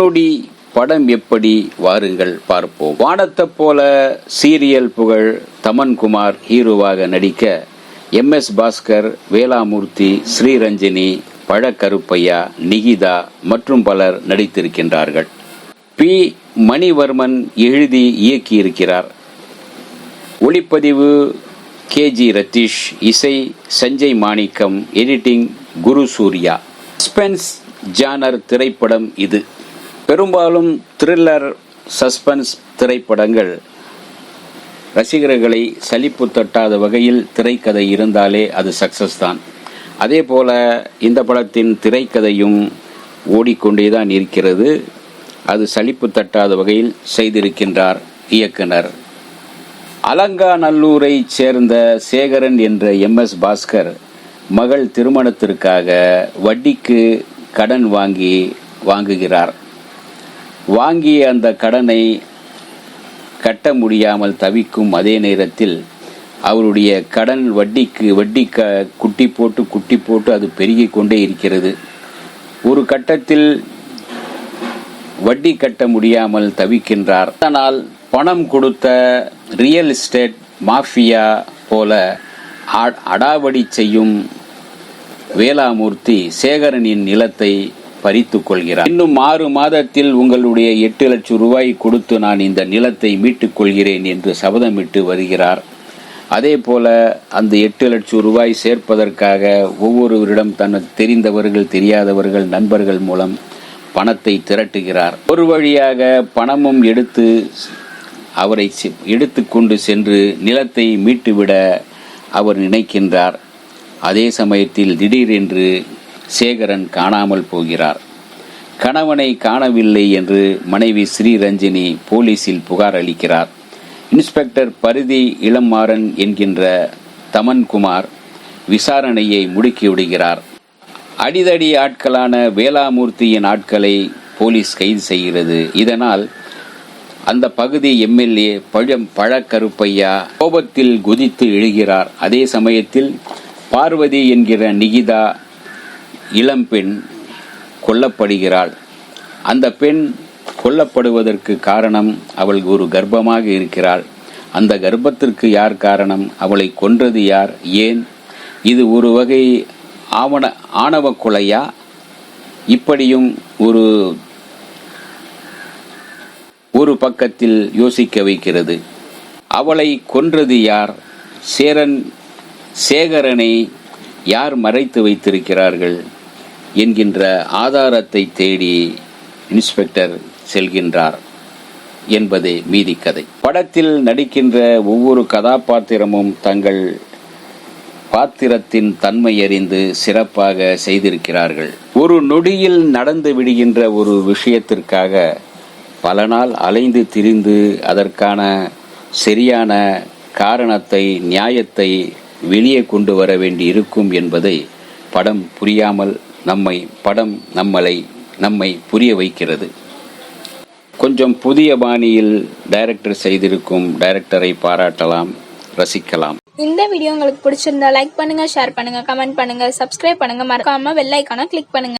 முன்னோடி படம் எப்படி, வாருங்கள் பார்ப்போம். வானத்தை போல சீரியல் புகழ் தமன்குமார் ஹீரோவாக நடிக்க MS பாஸ்கர், வேலாமூர்த்தி, ஸ்ரீரஞ்சனி, பழக்கருப்பையா, நிகிதா மற்றும் பலர் நடித்திருக்கின்றார்கள். P. மணிவர்மன் எழுதி இயக்கியிருக்கிறார். ஒளிப்பதிவு KG ரத்தீஷ், இசை சஞ்சய் மாணிக்கம், எடிட்டிங் குரு சூர்யா. சஸ்பென்ஸ் ஜானர் திரைப்படம் இது. பெரும்பாலும் த்ரில்லர் சஸ்பென்ஸ் திரைப்படங்கள் ரசிகர்களை சலிப்பு தட்டாத வகையில் திரைக்கதை இருந்தாலே அது சக்சஸ் தான். அதே போல இந்த படத்தின் திரைக்கதையும் ஓடிக்கொண்டேதான் இருக்கிறது. அது சலிப்பு தட்டாத வகையில் செய்திருக்கின்றார் இயக்குனர். அலங்காநல்லூரை சேர்ந்த சேகரன் என்ற MS பாஸ்கர் மகள் திருமணத்திற்காக வட்டிக்கு கடன் வாங்குகிறார். வாங்கிய அந்த கடனை கட்ட முடியாமல் தவிக்கும் அதே நேரத்தில் அவருடைய கடன் வட்டி குட்டி போட்டு அது பெருகிக் கொண்டே இருக்கிறது. ஒரு கட்டத்தில் வட்டி கட்ட முடியாமல் தவிக்கின்றார். அதனால் பணம் கொடுத்த ரியல் எஸ்டேட் மாஃபியா போல அடாவடி செய்யும் வேலாமூர்த்தி சேகரனின் நிலத்தை பறித்து கொள்கிறார். இன்னும் 6 மாதத்தில் உங்களுடைய 8 லட்சம் ரூபாய் கொடுத்து நான் இந்த நிலத்தை மீட்டுக் கொள்கிறேன் என்று சபதமிட்டு வருகிறார். அதே போல அந்த 8 லட்சம் ரூபாய் சேர்ப்பதற்காக ஒவ்வொருவரிடம் தனக்கு தெரிந்தவர்கள் தெரியாதவர்கள் நண்பர்கள் மூலம் பணத்தை திரட்டுகிறார். ஒரு வழியாக பணமும் அவரை எடுத்துக்கொண்டு சென்று நிலத்தை மீட்டுவிட அவர் நினைக்கின்றார். அதே சமயத்தில் திடீரென்று சேகரன் காணாமல் போகிறார். கணவனை காணவில்லை என்று மனைவி ஸ்ரீரஞ்சனி போலீசில் புகார் அளிக்கிறார். இன்ஸ்பெக்டர் பரிதி இளமாறன் என்கின்ற தமன்குமார் விசாரணையை முடுக்கிவிடுகிறார். அடிதடி ஆட்களான வேலாமூர்த்தியின் ஆட்களை போலீஸ் கைது செய்கிறது. இதனால் அந்த பகுதி MLA பழக்கருப்பையா கோபத்தில் குதித்து எழுகிறார். அதே சமயத்தில் பார்வதி என்கிற நிகிதா இளம்பெண் கொல்லப்படுகிறாள். அந்த பெண் கொல்லப்படுவதற்கு காரணம் அவள் ஒரு கர்ப்பமாக இருக்கிறாள். அந்த கர்ப்பத்திற்கு யார் காரணம்? அவளை கொன்றது யார்? ஏன்? இது ஒரு வகை ஆணவ கொலையா? இப்படியும் ஒரு பக்கத்தில் யோசிக்க வைக்கிறது. அவளை கொன்றது யார்? சேகரனை யார் மறைத்து வைத்திருக்கிறார்கள் என்கின்ற ஆதாரத்தை தேடி இன்ஸ்பெக்டர் செல்கின்றார் என்பதே மீதி கதை. படத்தில் நடிக்கின்ற ஒவ்வொரு கதாபாத்திரமும் தங்கள் பாத்திரத்தின் தன்மை அறிந்து சிறப்பாக செய்திருக்கிறார்கள். ஒரு நொடியில் நடந்து விடுகின்ற ஒரு விஷயத்திற்காக பல நாள் அலைந்து திரிந்து அதற்கான சரியான காரணத்தை நியாயத்தை வெளியே கொண்டு வர வேண்டி இருக்கும் என்பதை படம் புரியாமல் நம்மை புரிய வைக்கிறது. கொஞ்சம் புதிய பாணியில் டைரக்டர் செய்திருக்கும் டைரக்டரை பாராட்டலாம், ரசிக்கலாம். இந்த வீடியோ உங்களுக்கு பிடிச்சிருந்தா லைக் பண்ணுங்க, ஷேர் பண்ணுங்க, கமெண்ட் பண்ணுங்க, சப்ஸ்கிரைப் பண்ணுங்க, மறக்காம பெல் ஐகானை கிளிக் பண்ணுங்க.